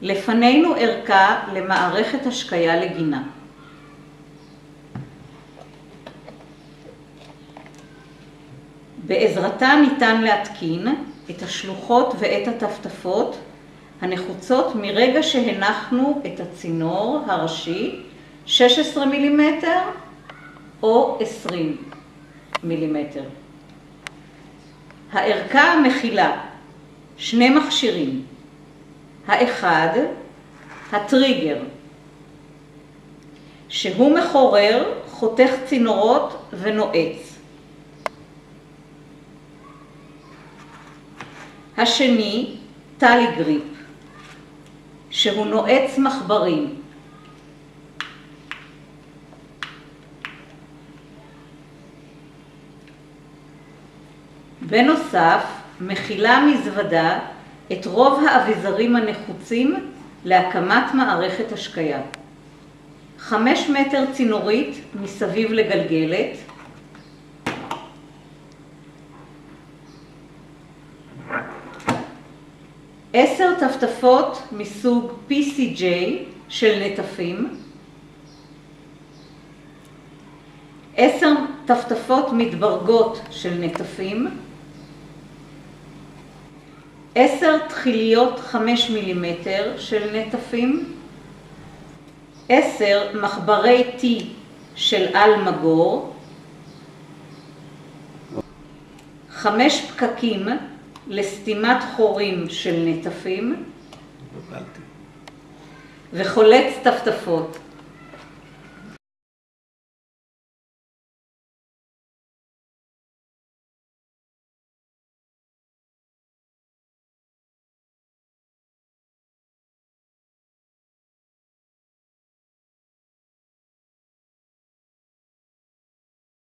לפנינו ערכה למערכת השקיה לגינה. בעזרתה ניתן להתקין את השלוחות ואת הטפטפות הנחוצות מרגע שהנחנו את הצינור הראשי 16 מילימטר או 20 מילימטר. הערכה מכילה שני מכשירים. האחד, הטריגר, שהוא מחורר, חותך צינורות ונועץ. השני, טלי גריפ, שהוא נועץ מחברים. בנוסף, מכילה מזוודה את רוב האביזרים הנחוצים להקמת מערכת השקיה. 5 מטר צינורית מסביב לגלגלת, 10 טפטפות מסוג PCJ של נטפים, 10 טפטפות מתברגות של נטפים, 10 תחיליות 5 מילימטר של נטפים, 10 מחברי T של על מגור, 5 פקקים לסתימת חורים של נטפים, וחולץ טפטפות.